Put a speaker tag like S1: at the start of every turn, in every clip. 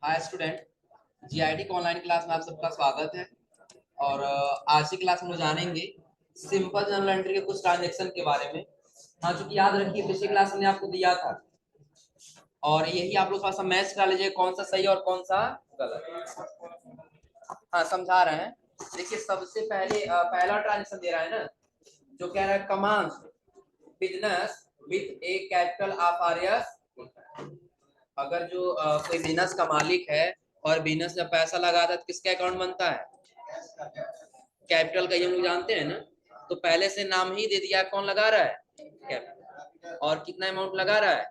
S1: Hi student. GIT की online class में आप सबका स्वागत है। और आज की क्लास में हम लोग जानेंगे सिंपल जर्नल एंट्री के कुछ ट्रांजेक्शन के बारे में। हाँ, चूंकि याद रखिए पिछली क्लास में आपको दिया था और यही आप लोग थोड़ा सा मैच करा लीजिए कौन सा सही और कौन सा गलत। हाँ, समझा रहे हैं। देखिए सबसे पहले पहला ट्रांजेक्शन दे रहा है ना, जो कह रहा है commence business with a capital of आरियस। अगर जो कोई बिजनेस का मालिक है और बिजनेस जब पैसा लगाता है तो किसका अकाउंट बनता है? कैपिटल का, ये हम लोग जानते हैं ना। तो पहले से नाम ही दे दिया, कौन लगा रहा है? कैपिटल। और कितना अमाउंट लगा रहा है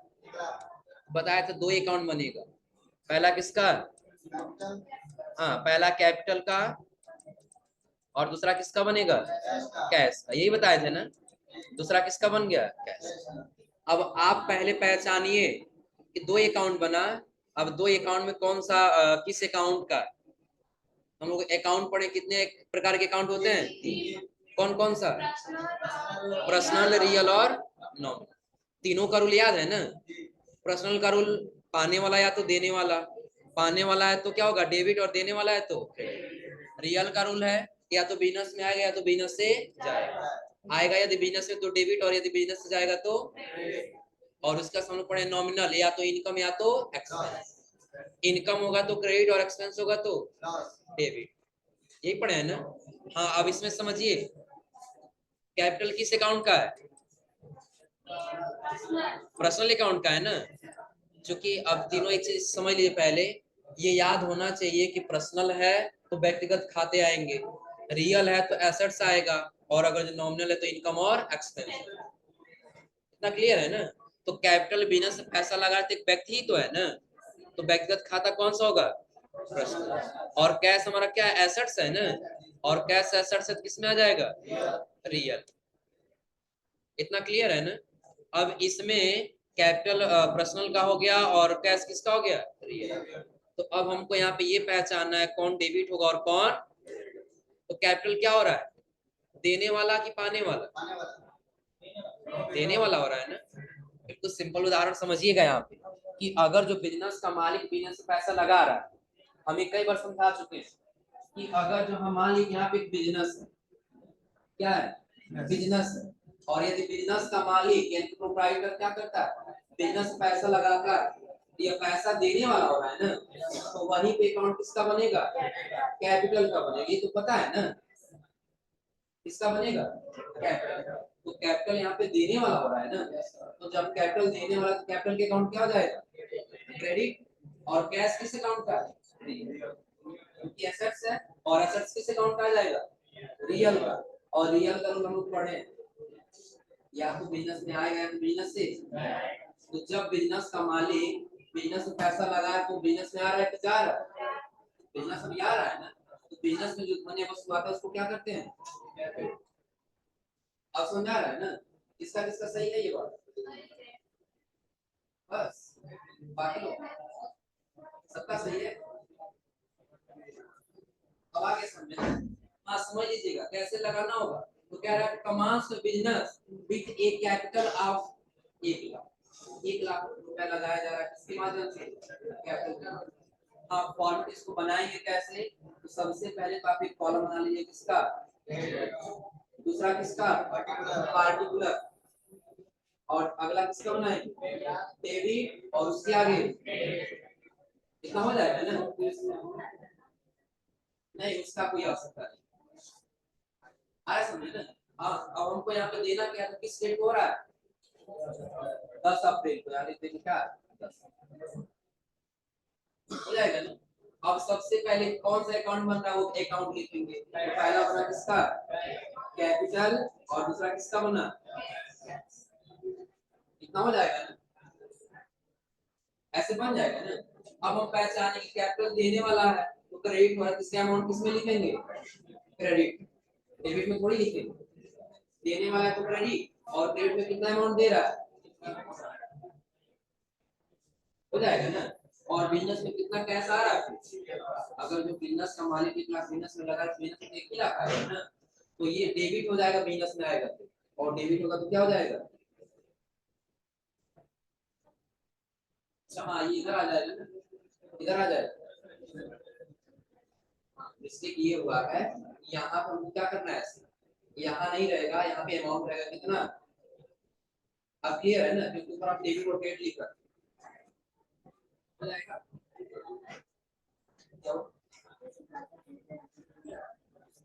S1: बताया था, 2 अकाउंट बनेगा। पहला किसका? हाँ, पहला कैपिटल का और दूसरा किसका बनेगा? कैश का। यही बताए थे ना। दूसरा किसका बन गया? कैश। अब आप पहले पहचानिए कि 2 अकाउंट बना। अब 2 अकाउंट में कौन सा किस अकाउंट का? हम लोग अकाउंट पढ़े, कितने प्रकार के अकाउंट होते हैं? कौन कौन सा? पर्सनल, रियल और नॉमिनल। तीनों का रूल याद है ना। पर्सनल का रूल पाने वाला या तो देने वाला, पाने वाला है तो क्या होगा? डेबिट, और देने वाला है तो रियल का रूल है या तो बिजनेस में आएगा या तो बिजनेस से जाएगा। आएगा यदि बिजनेस में तो डेबिट, और यदि बिजनेस से जाएगा तो। और उसका हम लोग पढ़े नॉमिनल, या तो इनकम या तो एक्सपेंस। इनकम होगा तो क्रेडिट और एक्सपेंस होगा तो डेबिट। यही पढ़े हैं ना। हाँ, अब इसमें समझिए कैपिटल किस अकाउंट का है? पर्सनल अकाउंट का है ना। क्योंकि अब तीनों एक चीज समझ लीजिए, पहले ये याद होना चाहिए कि पर्सनल है तो व्यक्तिगत खाते आएंगे, रियल है तो एसेट्स आएगा, और अगर जो नॉमिनल है तो इनकम और एक्सपेंस। इतना क्लियर है ना। तो कैपिटल बिजनेस से पैसा लगा तो एक व्यक्ति ही तो है ना। तो व्यक्तिगत खाता कौन सा होगा? पर्सनल। और कैश हमारा क्या है? एसेट्स है ना। और कैश एसेट्स है तो किसमें आ जाएगा? रियल। इतना क्लियर है ना। अब इसमें कैपिटल पर्सनल का हो गया और कैश किसका हो गया? रियल। तो अब हमको यहाँ पे ये पहचानना है कौन डेबिट होगा और कौन। तो कैपिटल क्या हो रहा है? देने वाला कि पाने वाला? देने वाला हो रहा है ना। बिल्कुल सिंपल उदाहरण समझिएगा यहाँ पे कि अगर जो बिजनेस का मालिक बिजनेस से पैसा लगा रहा है, हम ये कई बार समझा चुके हैं कि अगर जो हम मान लीजिए यहाँ पे एक बिजनेस है, क्या है? बिजनेस है। और यदि बिजनेस का मालिक यानी प्रोप्राइटर क्या करता है? बिजनेस पैसा लगाकर ये पैसा देने वाला हो रहा है ना, तो वहीं पे अकाउंट किसका बनेगा? कैपिटल का बनेगा। ये तो पता है ना। किसका बनेगा? कैपिटल। तो कैपिटल यहाँ पे देने वाला हो रहा है ना। तो जब कैपिटल देने वाला तो कैपिटल के अकाउंट क्या हो जाएगा? क्रेडिट। और कैश किस अकाउंट का है? क्योंकि एसेट्स है। और एसेट्स किस अकाउंट का आ जाएगा? रियल का। और रियल का हम लोग पढ़े, या तो बिजनेस में आएगा या तो बिजनेस से। तो जब बिजनेस का मालिक बिजनेस में पैसा लगाया तो बिजनेस में आ रहा है कि जा रहा है? बिजनेस में आ रहा है ना। तो बिजनेस में जो धन वस्तु आता है उसको क्या करते हैं? अब समझा रहा है ना। किसका किसका सही है ये बात? बस बाकी लोग सबका सही है। अब आगे समझे। हाँ, समझ लीजिएगा कैसे लगाना होगा। तो कह रहा है commence business with a capital of 1 lakh. 1 lakh रुपया लगाया जा रहा है किसके माध्यम से? कैपिटल। हाँ, फॉर्मेट इसको बनाएंगे कैसे? तो सबसे पहले तो आप एक कॉलम बना लीजिए किसका? दूसरा किसका? पार्टिकुलर। और अगला किसका बनाएंगे? डेबिट। और उसके आगे इतना हो जाएगा ना। नहीं, उसका कोई आवश्यकता नहीं। आया समझे ना। हाँ, अब हमको यहाँ पे देना क्या है? तो किस डेट को हो रहा है? 10 अप्रैल को, यानी दिन क्या? 10 हो जाएगा ना। अब सबसे पहले कौन सा अकाउंट बन रहा है वो अकाउंट लिखेंगे। पहला बना किसका? कैपिटल। और दूसरा किसका बना? इतना हो जाएगा ना। ऐसे बन जाएगा ना। अब हम पहचाने कि कैपिटल देने वाला है तो क्रेडिट वाला किसका अमाउंट किसमें लिखेंगे? क्रेडिट। डेबिट में थोड़ी लिखेंगे। देने वाला है तो क्रेडिट, और क्रेडिट में कितना अमाउंट दे रहा है? हो जाएगा ना। और बिजनेस में कितना कैश आ रहा है? अगर जो बिजनेस का मालिक 1 लाख बिजनेस में लगा है, बिजनेस में 1 ही लाख आएगा ना। तो ये डेबिट हो जाएगा, बिजनेस में आएगा तो। और डेबिट होगा तो क्या हो जाएगा? अच्छा हाँ, ये इधर आ जाएगा ना। इधर आ जाएगा। मिस्टेक ये हुआ है, यहाँ पर क्या करना है, यहाँ नहीं रहेगा, यहाँ पे अमाउंट रहेगा कितना। अब क्लियर है ना, क्योंकि ऊपर आप डेबिट और क्रेडिट लिख रहे हो जाएगा।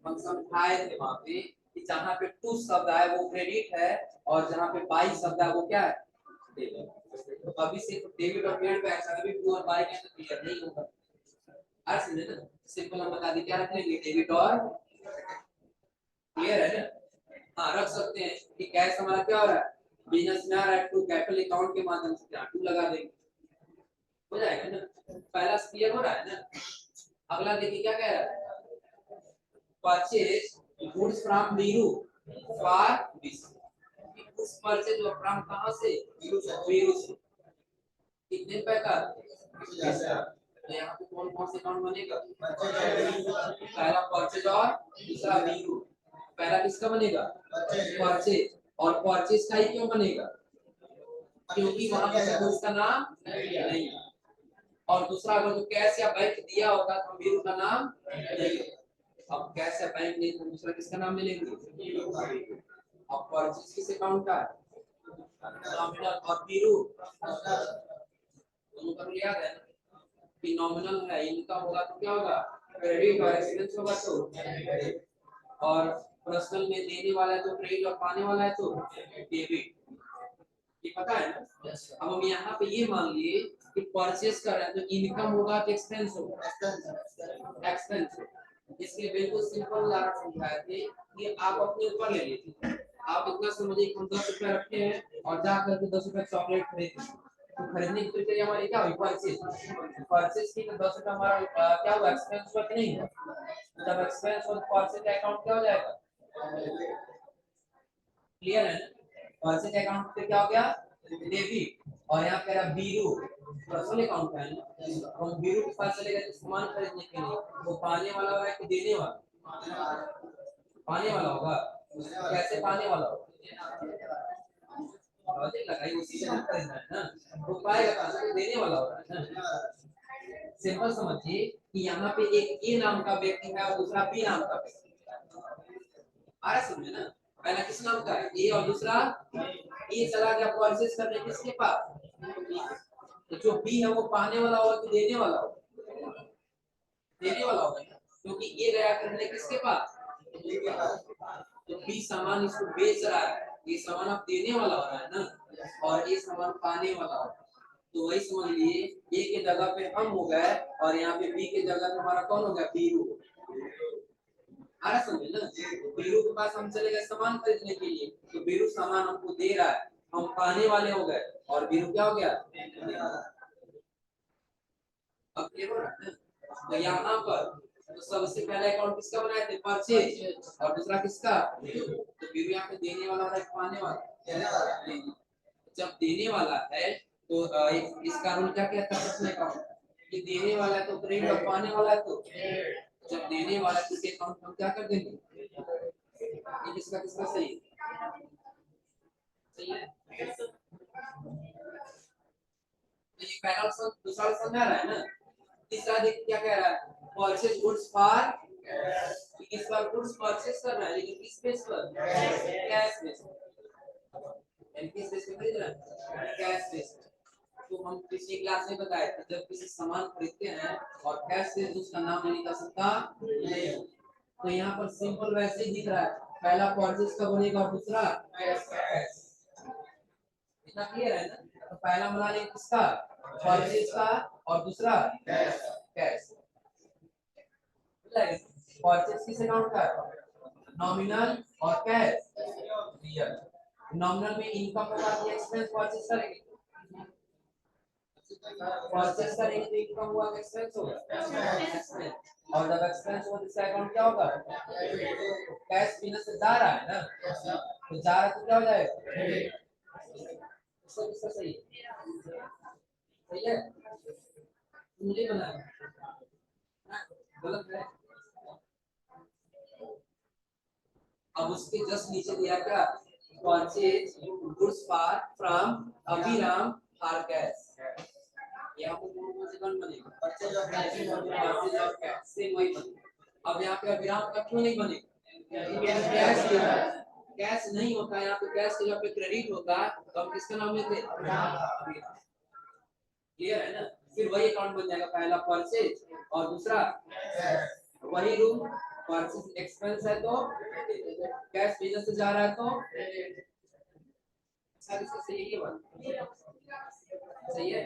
S1: हम समझाए थे वहां पे कि जहाँ पे टू शब्द आए वो क्रेडिट है और जहाँ पे बाई शब्द है वो क्या है, डेबिट। तो अभी सिर्फ डेबिट और क्रेडिट पे ऐसा कभी टू और बाई के अंदर क्लियर नहीं होगा। आज समझे ना, सिंपल हम बता दी क्या रख लेंगे, डेबिट और, क्लियर है ना। हाँ रख सकते हैं कि कैश हमारा क्या हो रहा है, बिजनेस में आ रहा है, टू कैपिटल अकाउंट के माध्यम से यहाँ टू लगा देंगे, हो जाएगा ना। पहला क्लियर हो रहा है ना। अगला देखिए क्या कह रहा है, purchase goods from Veeru for goods purchase from कहां से, वीरू से, कितने रुपए का, तो यहाँ पे कौन कौन से अकाउंट बनेगा, पहला परचेज और दूसरा वीरू। पहला किसका बनेगा, परचेज, और परचेज का ही क्यों बनेगा, क्योंकि वहां पे गुड्स का नाम नहीं, और दूसरा अगर जो कैश या बैंक दिया होता तो वीरू का नाम नहीं। अब कैश या बैंक नहीं तो दूसरा किसका नाम मिलेंगे। अब परचेज किस अकाउंट का है, नॉमिनल, और वीरू दोनों का याद है ना कि नॉमिनल है, इनकम होगा तो क्या होगा, क्रेडिट, और एक्सपेंस होगा तो, और पर्सनल में देने वाला है तो क्रेडिट और पाने वाला है तो डेबिट। ये पता है ना। अब हम यहाँ पे ये मान लिए कि परचेस कर रहे हैं तो इनकम होगा कि एक्सपेंस होगा, एक्सपेंस। इसलिए बिल्कुल सिंपल उदाहरण समझाए थे कि आप अपने ऊपर ले लीजिए, आप इतना समझिए कि हम 10 रुपए रखे हैं और जा करके 10 रुपए चॉकलेट खरीद, तो खरीदने की प्रक्रिया हमारी क्या हुई, परचेज, परचेज की तो 10 रुपए हमारा क्या हुआ, एक्सपेंस हुआ कि नहीं हुआ। जब एक्सपेंस हो तो परचेज अकाउंट क्या हो जाएगा, क्लियर है ना। परचेज अकाउंट पे क्या हो गया, डेबिट, और यहाँ कह रहा बीरू पर्सनल अकाउंट है ना, हम बीरू के पास चले गए सामान खरीदने के लिए, वो पाने वाला होगा कि देने वाला, पाने वाला होगा, कैसे पाने वाला होगा, लॉजिक लगाई उसी से खरीदना है ना, वो पाएगा कहां से, देने वाला होगा ना। सिंपल समझिए कि यहाँ पे एक ए नाम का व्यक्ति है और दूसरा बी नाम का व्यक्ति है, आ रहा समझे ना। पहला किस नाम का है, ए, और दूसरा ए चला गया परचेज करने किसके पास, तो जो बी है वो पाने वाला होगा कि देने वाला होगा, देने वाला होगा, क्योंकि ए गया करने किसके पास, तो बी सामान इसको बेच रहा है, ये सामान अब देने वाला हो रहा है ना, और ये सामान पाने वाला हो, तो वही समझ लिए ए के जगह पे हम हो गए और यहाँ पे बी के जगह पे हमारा कौन हो गया, बीरू। आ रहा समझे ना, बीरू के पास हम चले गए सामान खरीदने के लिए, तो बीरू सामान हमको दे रहा है, हम पाने वाले हो गए और बीरू क्या हो गया, अब ये हो रहा है ना। तो यहाँ पर तो सबसे पहले अकाउंट किसका बनाए थे, परचेज, और दूसरा किसका, तो बीरू यहाँ पे देने वाला है, पाने वाला, जब देने वाला है तो इसका रूल क्या कहता है, पर्सनल अकाउंट कि देने वाला है तो क्रेडिट और पाने वाला है तो, जब देने वाला है किसी अकाउंट हम क्या कर देंगे, ये किसका किसका सही है, सही है। तो ये पहला ऑप्शन, दूसरा ऑप्शन समझा रहा है ना। तीसरा देख क्या कह रहा है, परचेज गुड्स फॉर, किस पर गुड्स परचेज कर रहा है लेकिन किस बेस पर, कैश बेस पर, किस बेस पे खरीद रहा है, कैश बेस पर। तो हम पिछली क्लास में बताए थे जब किसी सामान खरीदते हैं और कैश से उसका नाम नहीं निकाल सकता नहीं, तो यहाँ पर सिंपल वैसे ही दिख रहा है, पहला परचेज का बनेगा और दूसरा कैश, इतना क्लियर है ना। तो पहला बना लेंगे किसका, परचेज का, और दूसरा कैश। परचेज किस अकाउंट का, नॉमिनल, और कैश रियल। नॉमिनल में इनकम के बाद एक्सपेंस परचेज करेंगे, परचेज करेंगे तो इनकम हुआ, एक्सपेंस होगा एक्सपेंस, और जब एक्सपेंस हो तो अकाउंट क्या होगा, कैश बिजनेस से जा रहा है ना, तो जा रहा तो क्या हो जाएगा, इसको किसका सही है, सही है, मुझे बनाया गलत है। अब उसके जस्ट नीचे दिया क्या, purchase goods for from Abhiram or cash, यहाँ पर कौन से कौन बनेगा? परचेज ऑफ कैश सेम वही बनेगा। अब यहाँ पे विराम का क्यों नहीं बनेगा? कैश कैश नहीं होता यहाँ पे, कैश के जब पे क्रेडिट होता है तो हम किसका नाम लेते हैं? क्लियर है ना? फिर वही अकाउंट बन जाएगा, पहला परचेज और दूसरा वही रूम। परचेज एक्सपेंस है तो कैश बिजनेस से जा रहा है तो सर इसका सही है बात, सही है?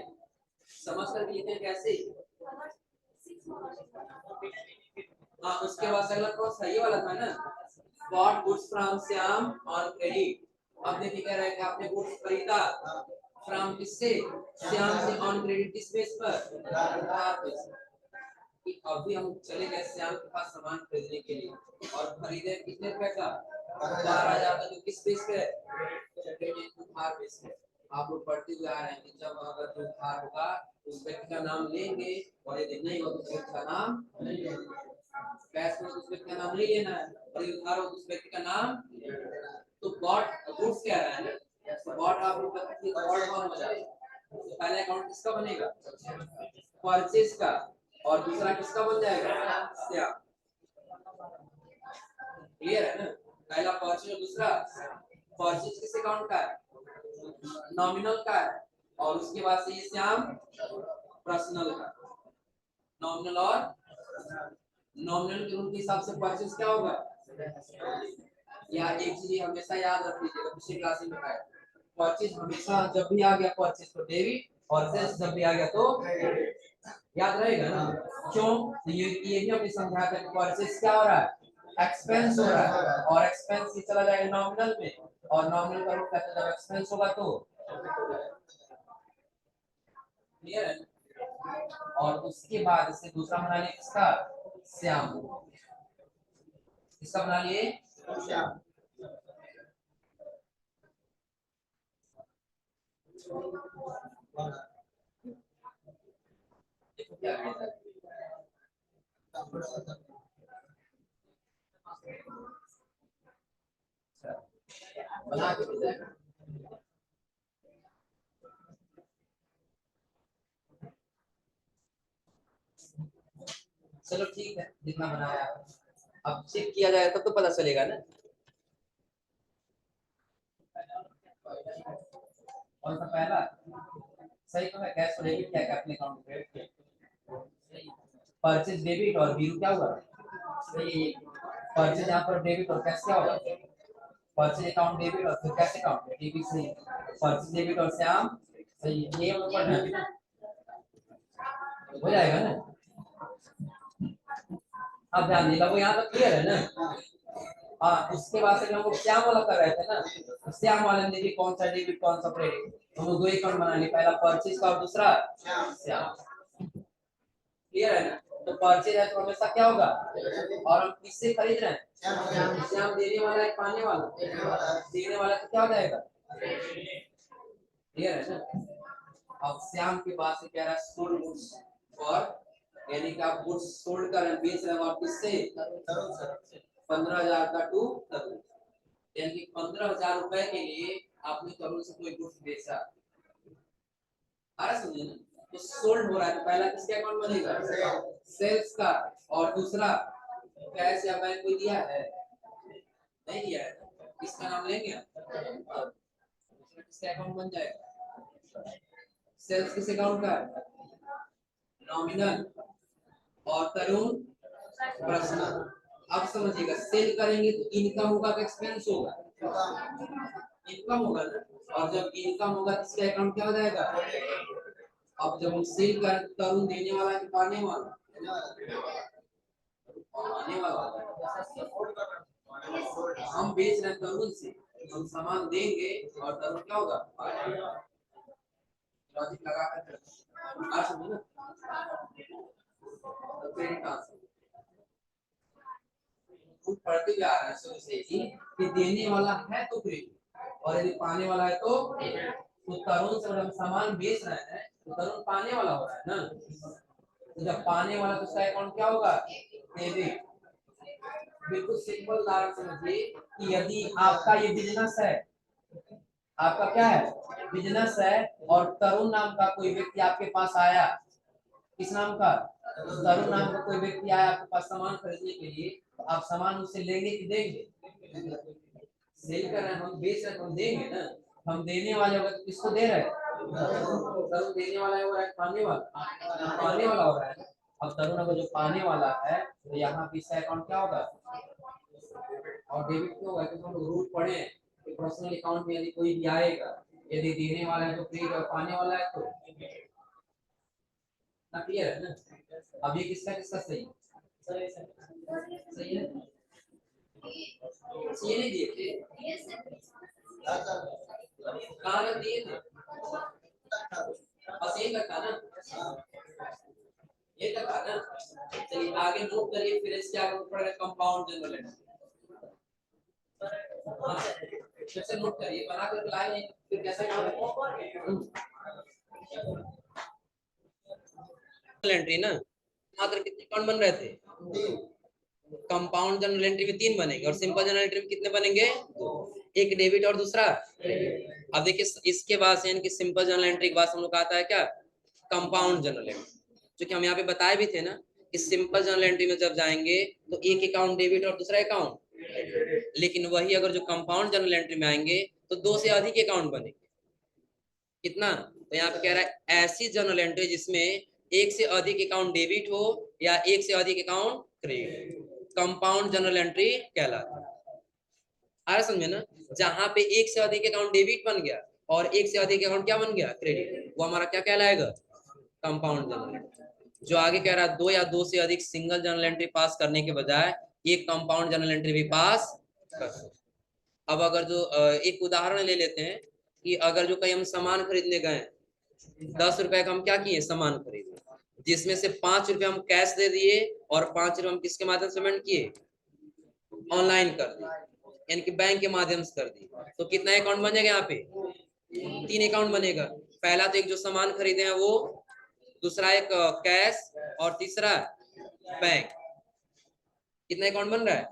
S1: समझ कर लिखते हैं कैसे? हाँ उसके बाद अगला कौन सा ये वाला था ना, bought goods from Shyam on credit. अब देखिए कह रहा है कि आपने गुड्स खरीदा फ्रॉम किससे? श्याम से ऑन क्रेडिट किस बेस पर? उधार बेस पर। कि अभी हम चले गए श्याम के पास सामान खरीदने के लिए और खरीदे कितने रुपए का? 12,000 का। जो किस बेस पे है? उधार बेस पे। आप लोग पढ़ते हुए आ रहे हैं कि जब अगर जो उधार होगा उस व्यक्ति का नाम लेंगे और यदि नहीं हो तो उस व्यक्ति का नाम नहीं लेंगे। कैश में उस व्यक्ति का नाम नहीं लेना है और ये उधार हो तो उस व्यक्ति का नाम। तो बॉट गुड्स कह रहा है ना, तो बॉट आप लोग पता है बॉट फॉर्म हो जाएगा। तो पहला अकाउंट किसका बनेगा? परचेज का। और दूसरा किसका बन जाएगा? श्याम। क्लियर है ना? पहला परचेज और दूसरा परचेज किस अकाउंट का है? नॉमिनल का है। और उसके बाद से ये श्याम पर्सनल का। नॉमिनल और नॉमिनल के रूल के हिसाब से परचेज क्या होगा? या एक चीज हमेशा याद रख लीजिएगा, पिछले क्लास में बताया, परचेज हमेशा जब भी आ गया परचेज तो डेबिट और सेल्स जब भी आ गया तो याद रहेगा ना? क्यों? तो ये भी हमने समझा था कि परचेज क्या हो रहा है? एक्सपेंस हो रहा है और एक्सपेंस ही चला जाएगा नॉमिनल में और नॉमिनल का रूप कहते हैं जब एक्सपेंस होगा तो। क्लियर है? और उसके बाद इससे दूसरा बना लिए किसका? श्याम। किसका बना लिए? श्याम। देखो क्या कहता है, बना के दे जाएगा। चलो ठीक है, जितना बनाया अब चेक किया जाए तब तो पता चलेगा ना। कौन सा पहला? सही तो है, कैश डेबिट क्या अपने अकाउंट में क्रेडिट। परचेज डेबिट और बीरू क्या हुआ? सही है। परचेज यहाँ पर डेबिट और कैश क्या होगा? परचेज अकाउंट डेबिट और फिर कैश अकाउंट डेबिट से परचेज डेबिट और श्याम। सही है, ये हम पढ़ना है हो जाएगा ना? अब ध्यान देना, वो यहाँ तक क्लियर है ना? हाँ उसके बाद से हम लोग श्याम वाला कर रहे थे ना, तो श्याम वाले में देखिए कौन सा डेबिट कौन सा क्रेडिट, तो हम लोग दो अकाउंट बना लिए, पहला परचेज का और दूसरा श्याम। क्लियर है ना? तो परचेज है तो हमेशा क्या होगा? और हम किससे खरीद रहे हैं? श्याम देने वाला है पाने वाला? देने वाला तो क्या हो जाएगा? क्लियर है ना? अब श्याम के बाद से कह रहा है सोल्ड गुड्स और यानी कि आप गुड्स सोल्ड कर रहे हैं, बेच रहे हैं आप किससे? 15,000 का टू तरुण। यानी कि 15,000 रुपए के लिए आपने तरुण से कोई गुड्स बेचा। आ रहा समझे ना? तो सोल्ड हो रहा है तो पहला किसके अकाउंट बनेगा? सेल्स का। और दूसरा कैश या बैंक को दिया है? नहीं दिया है, किसका नाम लेंगे? किसका अकाउंट बन जाएगा? सेल्स किस अकाउंट का? नॉमिनल। और तरुण पर्सनल। अब समझिएगा, सेल करेंगे तो इनकम होगा कि एक्सपेंस होगा? इनकम होगा ना। और जब इनकम होगा तो इसका अकाउंट क्या हो जाएगा? अब जब हम सेल कर तरुण देने वाला है पाने वाला? पाने वाला। हम बेच रहे हैं तरुण से, हम सामान देंगे और तरुण क्या होगा? लॉजिक लगा कर आ समझे ना? तो क्रेडिट पढ़ते जा रहे हैं शुरू से ही कि देने वाला है तो क्रेडिट और यदि पाने वाला है तो तरुण से हम सामान बेच रहे हैं तो तरुण पाने वाला हो रहा है ना। तो जब पाने वाला तो उसका अकाउंट क्या होगा? डेबिट। बिल्कुल सिंपल उदाहरण समझिए कि यदि आपका ये बिजनेस है, आपका क्या है, बिजनेस है, और तरुण नाम का कोई व्यक्ति आपके पास आया, किस नाम का, तरुण नाम का कोई व्यक्ति आया आपके पास सामान खरीदने के लिए, तो आप सामान उससे लेंगे कि देंगे? सेल कर रहे हैं हम, बेच रहे हैं हम, देंगे ना। हम देने वाले होगा तो किसको दे रहे हैं? तरुण देने वाला हो रहा है, पाने वाला, पाने वाला हो रहा है। अब तरुण अगर जो पाने वाला है तो यहाँ पे इसका अकाउंट क्या होगा, और डेबिट क्यों होगा, क्योंकि हम लोग रूल पढ़े हैं कि पर्सनल अकाउंट में यदि कोई भी आएगा, यदि देने वाला है तो क्रेडिट और पाने वाला है तो ना, क्लियर है ना। अब ये किसका किसका सही सही है, ये नहीं दिए थे, कहाँ रख दिए थे, बस यही रखा ना, ये रखा ना। चलिए आगे नोट करिए, फिर इसके आगे पढ़ेगा कंपाउंड जनरल एंट्री। हाँ फिर से नोट करिए, बना कर लाए नहीं फिर कैसे काम एंट्री ना, मात्र कितने अकाउंट बन रहे थे, कंपाउंड जनरल एंट्री में 3 बनेंगे और सिंपल जनरल एंट्री में कितने बनेंगे, 2, एक डेबिट और दूसरा क्रेडिट। अब देखिए इसके बाद से यानी कि सिंपल जनरल एंट्री के बाद हम लोग आता है क्या, कंपाउंड जनरल एंट्री, जो कि हम यहाँ पे बताए भी थे ना कि सिंपल जनरल एंट्री में जब जाएंगे तो एक अकाउंट डेबिट और दूसरा अकाउंट, लेकिन वही अगर जो कंपाउंड जनरल एंट्री में आएंगे तो 2 से अधिक अकाउंट बनेंगे, कितना, तो यहाँ पे कह रहा है ऐसी जनरल एंट्री जिसमें एक से अधिक अकाउंट डेबिट हो या एक से अधिक account credit, compound general entry कहलाता है। आ रहा समझे ना, जहां पे एक से अधिक अकाउंट डेबिट बन गया और एक से अधिक अकाउंट क्या बन गया, क्रेडिट, वो हमारा क्या कहलाएगा, कंपाउंड जनरल एंट्री। जो आगे कह रहा है 2 या 2 से अधिक सिंगल जनरल एंट्री पास करने के बजाय एक कंपाउंड जनरल एंट्री भी पास कर सकते। अब अगर जो एक उदाहरण ले लेते हैं कि अगर जो कहीं हम सामान खरीदने गए, 10 रुपए का हम क्या किए, सामान खरीदे, जिसमें से 5 रुपए हम कैश दे दिए और 5 रुपए हम किसके माध्यम से पेमेंट किए, ऑनलाइन कर दिए, यानी कि बैंक के माध्यम से कर दिए, तो कितना अकाउंट बनेगा यहाँ पे, 3 अकाउंट बनेगा। पहला तो एक जो सामान खरीदे हैं वो, दूसरा एक कैश, और तीसरा बैंक, कितना अकाउंट बन रहा है,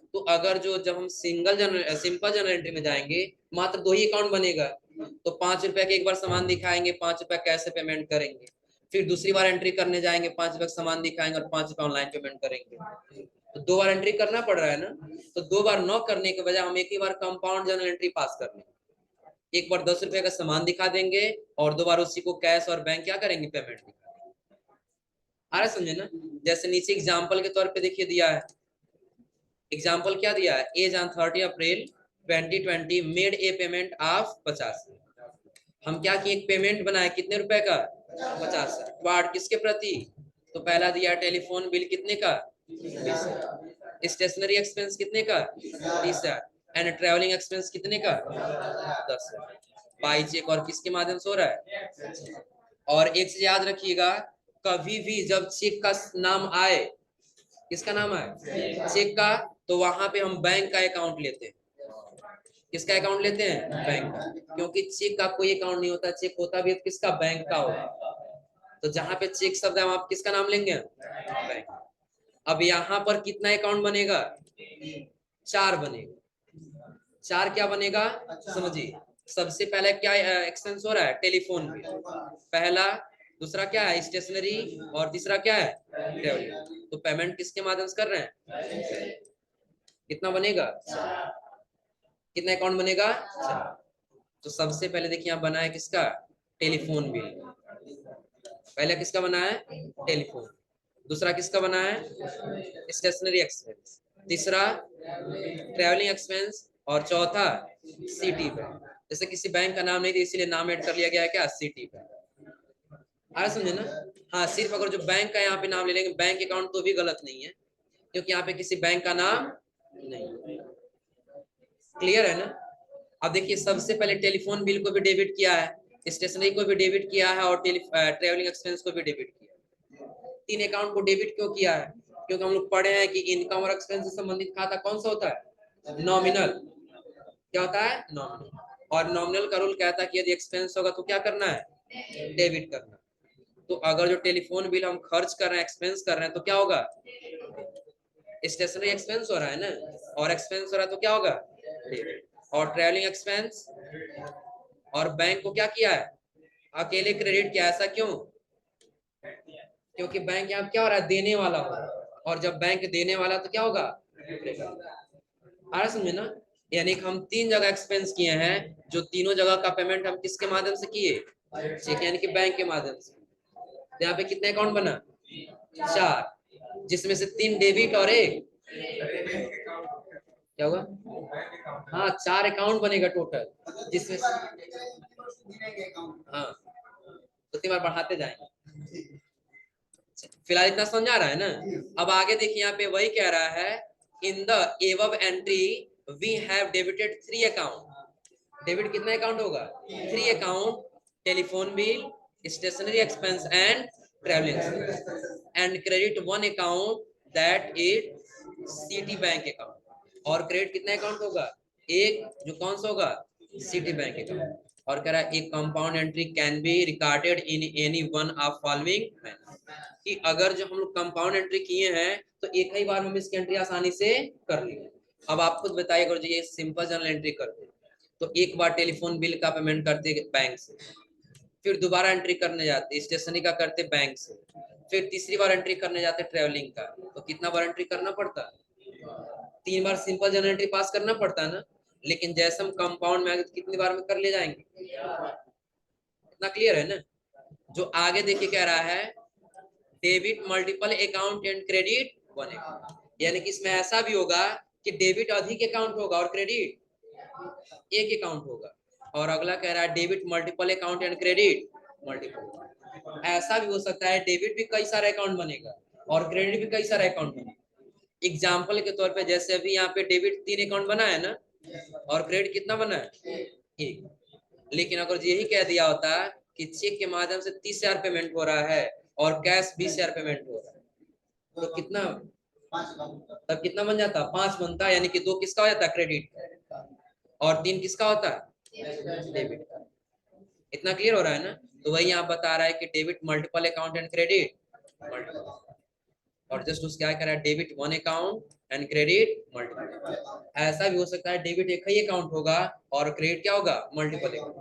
S1: तो अगर जो जब हम सिंपल जनरल एंट्री में जाएंगे मात्र 2 ही अकाउंट बनेगा, तो 5 रुपए के एक बार सामान दिखाएंगे, 5 रुपए कैश से पेमेंट करेंगे, फिर दूसरी बार एंट्री करने जाएंगे 5 रुपए सामान दिखाएंगे और 5 रुपए ऑनलाइन पेमेंट करेंगे, तो 2 बार एंट्री करना पड़ रहा है ना। तो 2 बार न करने के बजाय हम एक ही बार कंपाउंड जनरल एंट्री पास कर लेंगे, एक बार 10 रुपए का सामान दिखा देंगे और 2 बार उसी को कैश और बैंक क्या करेंगे, पेमेंट दिखा देंगे। आ रहा समझे ना, जैसे नीचे एग्जाम्पल के तौर पे देखिए दिया है, एग्जाम्पल क्या दिया है, as on 30 April 2020 made a payment of 50, हम क्या किए, एक पेमेंट बनाए कितने रुपए का, 50, वार्ड किसके प्रति, तो पहला दिया टेलीफोन बिल कितने का, 20, स्टेशनरी एक्सपेंस कितने का, 30, एंड ट्रेवलिंग एक्सपेंस कितने का, 10, बाई चेक और किसके माध्यम से हो रहा है, और एक चीज याद रखिएगा, कभी भी जब चेक का नाम आए, किसका नाम आए, चेक का, तो वहां पे हम बैंक का अकाउंट लेते हैं, किसका अकाउंट लेते हैं, बैंक का, क्योंकि चेक का कोई अकाउंट नहीं होता, चेक होता भी है किसका, बैंक का होगा, तो जहां पे चेक शब्द है आप किसका नाम लेंगे, बैंक। अब यहाँ पर कितना अकाउंट बनेगा, 4 बनेगा, 4 क्या बनेगा, समझिए, सबसे पहले क्या एक्सपेंस हो रहा है, टेलीफोन बिल, पहला, दूसरा क्या है, स्टेशनरी, और तीसरा क्या है, ट्रेवलिंग, तो पेमेंट किसके माध्यम से कर रहे हैं, कितना बनेगा, कितना अकाउंट बनेगा, 4, तो सबसे पहले देखिए यहाँ बना है किसका, टेलीफोन बिल, पहले किसका बना है, टेलीफोन, दूसरा किसका बना है, स्टेशनरी एक्सपेंस, तीसरा ट्रैवलिंग एक्सपेंस, और चौथा सिटी बैंक, जैसे किसी बैंक का नाम नहीं था इसीलिए नाम ऐड कर लिया गया है क्या, सिटी बैंक, आ समझे ना। हाँ सिर्फ अगर जो बैंक का यहाँ पे नाम ले लेंगे बैंक अकाउंट तो भी गलत नहीं है, क्योंकि यहाँ पे किसी बैंक का नाम नहीं, क्लियर है ना। अब देखिए सबसे पहले टेलीफोन बिल को भी डेबिट किया है, स्टेशनरी को भी डेबिट किया है, और ट्रेवलिंग एक्सपेंस को भी डेबिट किया है, 3 अकाउंट को डेबिट क्यों किया है, क्योंकि हम लोग पढ़े हैं कि इनकम और एक्सपेंस से संबंधित खाता कौन सा होता है, नॉमिनल, क्या होता है, नॉमिनल, और नॉमिनल का रूल कहता है कि यदि एक्सपेंस होगा तो क्या करना है, डेबिट करना, तो अगर जो टेलीफोन बिल हम खर्च कर रहे हैं, एक्सपेंस कर रहे हैं, तो क्या होगा, स्टेशनरी एक्सपेंस हो रहा है ना, और एक्सपेंस हो रहा है तो क्या होगा, डेबिट, और ट्रैवलिंग एक्सपेंस और बैंक को क्या किया है, अकेले क्रेडिट किया। ऐसा क्यों? क्योंकि बैंक यहाँ क्या हो रहा है, देने वाला हो रहा है, और जब बैंक देने वाला तो क्या होगा, आ रहा समझे ना। यानी कि हम 3 जगह एक्सपेंस किए हैं, जो तीनों जगह का पेमेंट हम किसके माध्यम से किए, चेक यानी कि बैंक के माध्यम से। तो यहाँ पे कितने अकाउंट बना, 4, जिसमें से 3 डेबिट और 1 क्या होगा, हाँ 4 अकाउंट बनेगा टोटल, जिसमें हाँ तो 3 बार बढ़ाते जाएंगे। फिलहाल इतना समझा रहा है ना। अब आगे देखिए, यहाँ पे वही कह रहा है, in the above entry we have debited 3 account. Debit कितना अकाउंट होगा, 3 account, telephone bill, stationery expense and travelling expense, and credit 1 account that is Citi bank account. और क्रेडिट कितना अकाउंट होगा, एक, जो कौन सा होगा, सिटी बैंक अकाउंट। और कह रहा है एक compound entry can be recorded in any one of following, कि अगर जो हम लोग कंपाउंड एंट्री किए हैं तो एक ही बार में इसकी एंट्री आसानी से कर ली। अब आप खुद बताइए, अगर जो ये सिंपल जर्नल एंट्री करते तो एक बार टेलीफोन बिल का पेमेंट करते बैंक से, फिर दोबारा एंट्री करने जाते स्टेशनरी का करते बैंक से, फिर तीसरी बार एंट्री करने जाते ट्रेवलिंग का, तो कितना बार एंट्री करना पड़ता, 3 बार सिंपल जर्नल एंट्री पास करना पड़ता है ना। लेकिन जैसे हम कंपाउंड में आगे तो कितनी बार में कर ले जाएंगे, इतना क्लियर है ना। जो आगे देखिए कह रहा है, debit multiple account and credit 1 account, यानी कि इसमें ऐसा भी होगा कि डेबिट अधिक अकाउंट होगा और क्रेडिट एक अकाउंट होगा। और अगला कह रहा है debit multiple account and credit multiple. ऐसा भी हो सकता है डेबिट भी कई सारे अकाउंट बनेगा और क्रेडिट भी कई सारे अकाउंट बनेगा। एग्जाम्पल के तौर पे जैसे अभी यहाँ पे डेबिट 3 अकाउंट बना है ना, और क्रेडिट कितना बना है, 1। लेकिन अगर यही कह दिया होता कि चेक के माध्यम से 30,000 पेमेंट हो रहा है और कैश 20,000 पेमेंट हो रहा है, तो कितना, तब कितना बन जाता, 5 बनता है। यानी कि 2 किसका हो जाता है, क्रेडिट, और 3 किसका होता है, डेबिट। इतना क्लियर हो रहा है ना। तो वही यहाँ बता रहा है कि debit multiple account and credit multiple, और जस्ट उसके क्या कह रहा है, debit 1 account and credit multiple. ऐसा भी हो सकता है डेबिट एक ही अकाउंट होगा और क्रेडिट क्या होगा, मल्टीपल अकाउंट।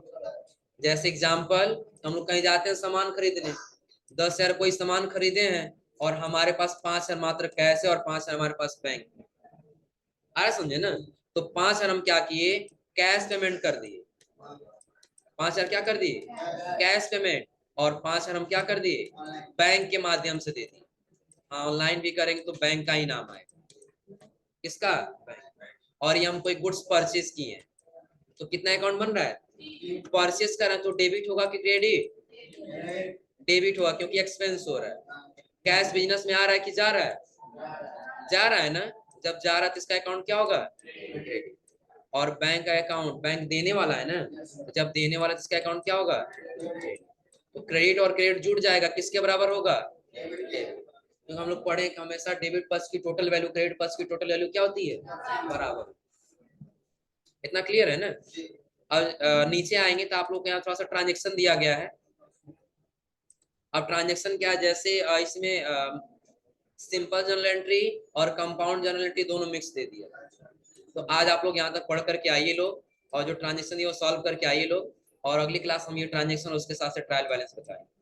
S1: जैसे एग्जांपल, हम लोग कहीं जाते हैं सामान खरीदने, 10,000 कोई सामान खरीदे हैं और हमारे पास 5,000 मात्र कैश है और 5,000 हमारे पास बैंक में। आया समझे ना। तो 5,000 हम क्या किए, कैश पेमेंट कर दिए, 5,000 क्या कर दिए, कैश पेमेंट, और 5,000 हम क्या कर दिए, बैंक के माध्यम से दे दिए। ऑनलाइन भी करेंगे तो बैंक का ही नाम आएगा, किसका, बैंक। और ये हम कोई गुड्स परचेज किए हैं, तो कितना अकाउंट बन रहा है, परचेज कर रहे हैं तो डेबिट होगा कि क्रेडिट, डेबिट होगा क्योंकि एक्सपेंस हो रहा है। कैश बिजनेस में आ रहा है कि जा रहा है, जा रहा है ना। जब जा रहा है तो इसका अकाउंट क्या होगा, क्रेडिट। और बैंक का अकाउंट, बैंक देने वाला है ना, तो जब देने वाला है तो इसका अकाउंट क्या होगा, तो क्रेडिट और क्रेडिट जुड़ जाएगा, किसके बराबर होगा, तो हम लोग पढ़े हमेशा डेबिट प्लस की टोटल वैल्यू क्रेडिट प्लस की टोटल वैल्यू क्या होती है, बराबर। इतना क्लियर है ना। अब नीचे आएंगे तो आप लोग को यहाँ थोड़ा सा ट्रांजेक्शन दिया गया है। अब ट्रांजेक्शन क्या है, जैसे इसमें सिंपल जर्नल एंट्री और कंपाउंड जर्नल एंट्री दोनों मिक्स दे दिया। तो आज आप लोग यहाँ तक पढ़ करके आइए लोग, और जो ट्रांजेक्शन है वो सॉल्व करके आइए लोग, और अगली क्लास हम ये ट्रांजेक्शन उसके साथ से ट्रायल बैलेंस बताएंगे।